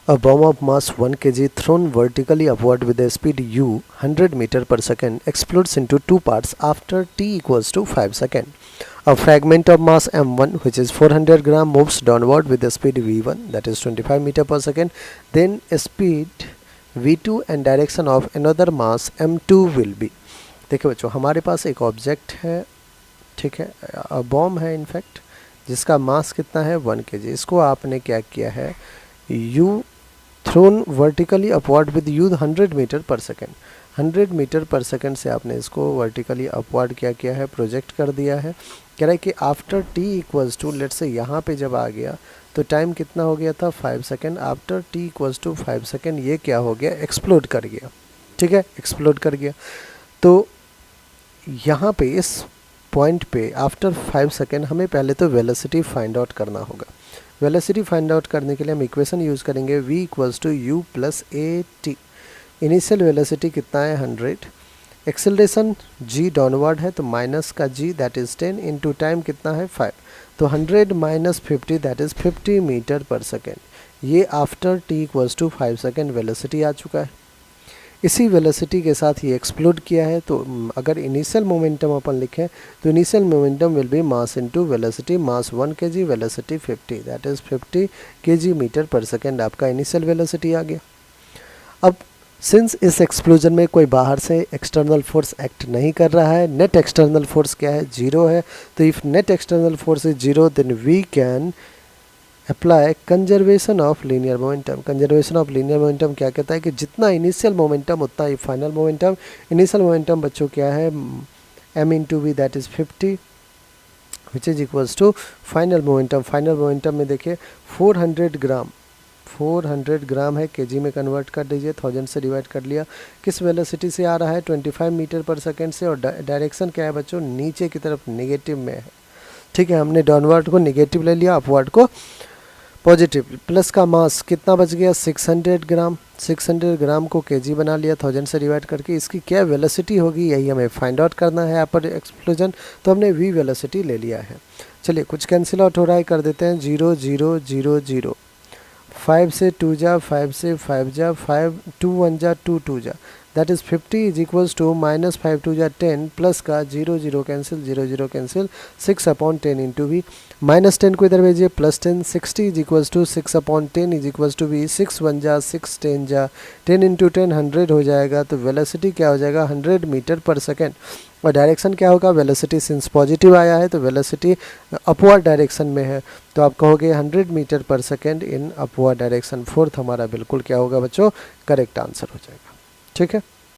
A bomb of mass 1 kg thrown vertically upward with a speed u 100 meter per second explodes into two parts after t equals to 5 seconds. A fragment of mass m1 which is 400 gram moves downward with the speed v1 that is 25 meter per second. Then speed v2 and direction of another mass m2 will be. देखिए बच्चों हमारे पास एक object है, ठीक है, bomb है in fact, जिसका मास कितना है 1 kg। इसको आपने क्या किया है, u thrown vertically upward with u 100 metre per second, 100 metre per second से आपने इसको वर्टिकली अपवर्ड क्या किया है, प्रोजेक्ट कर दिया है। कह रहा है कि after t equals to, let's say यहाँ पे जब आ गया तो टाइम कितना हो गया था 5 second. After t equals to 5 second ये क्या हो गया, एक्सप्लोड कर गया, ठीक है, एक्सप्लोड कर गया। तो यहाँ पे इस पॉइंट पे आफ्टर 5 सेकेंड हमें पहले तो वेलोसिटी फाइंड आउट करना होगा। वेलोसिटी फाइंड आउट करने के लिए हम इक्वेशन यूज़ करेंगे v equals to u plus a t. Initial velocity कितना है 100, एक्सेलरेशन g डाउनवर्ड है तो माइनस का g that is 10 into time कितना है 5, तो 100 minus 50 that is 50 metre per second. ये after t equals to 5 second velocity आ चुका है। इसी वेलोसिटी के साथ ये एक्सप्लोड किया है। तो अगर इनिशियल मोमेंटम अपन लिखें तो initial momentum will be mass into velocity, mass 1 kg, velocity 50 that is 50 kg metre per second आपका इनिशियल वेलोसिटी आ गया। अब सिंस इस एक्सप्लोजन में कोई बाहर से एक्सटर्नल फोर्स एक्ट नहीं कर रहा है, नेट एक्सटर्नल फोर्स क्या है, 0 है। तो if net external force is 0 then we can apply conservation of linear momentum. Conservation of linear momentum क्या कहता है कि जितना इनिशियल मोमेंटम उतना ही फाइनल मोमेंटम। इनिशियल मोमेंटम बच्चों क्या है, m into v that is 50 which is equals to final momentum. Final momentum में देखिए 400 ग्राम है, केजी में कन्वर्ट कर दीजिए, 1000 से डिवाइड कर लिया। किस वेलोसिटी से आ रहा है 25 मीटर पर सेकेंड से, और डायरेक्शन क्या है बच्चों, नीचे की तरफ नेगेटिव में है, ठीक है। हमने डाउनवर्ड को नेगेटिव ले लिया, अपवर्ड को पॉजिटिव। प्लस का मास कितना बच गया 600 ग्राम, 600 ग्राम को केजी बना लिया 1000 से डिवाइड करके। इसकी क्या वेलोसिटी होगी यही हमें फाइंड आउट करना है अपर एक्सप्लोजन, तो हमने वी वेलोसिटी ले लिया है। चलिए कुछ कैंसिल आउट हो रहा है, कर देते हैं 0 0 0 0, 5 से 2 जा, 5 से 5 जा, 5 2 1 जा, 2 2 जा, that is 50 is equals to minus 5 2 जा 10, प्लस का 0 0 cancel, 0 0 cancel, 6/10 into v, minus 10 को इधर भेजिए, plus 10, 60 is equals to 6/10 is equals to v, 6 1 जा 6 10 जा, 10 इंटू 10 100 हो जाएगा। तो वेलोसिटी क्या हो जाएगा 100 मीटर पर सेकेंड। और डायरेक्शन क्या होगा, वेलोसिटी सिंस पॉजिटिव आया है तो वेलोसिटी अपवर्ड डायरेक्शन में है, तो आप कहोगे 100 metre per second in upward direction. Fourth हमारा बिल्कुल क्या होगा बच्चों, करेक्ट आंसर हो जाएगा, ठीक है।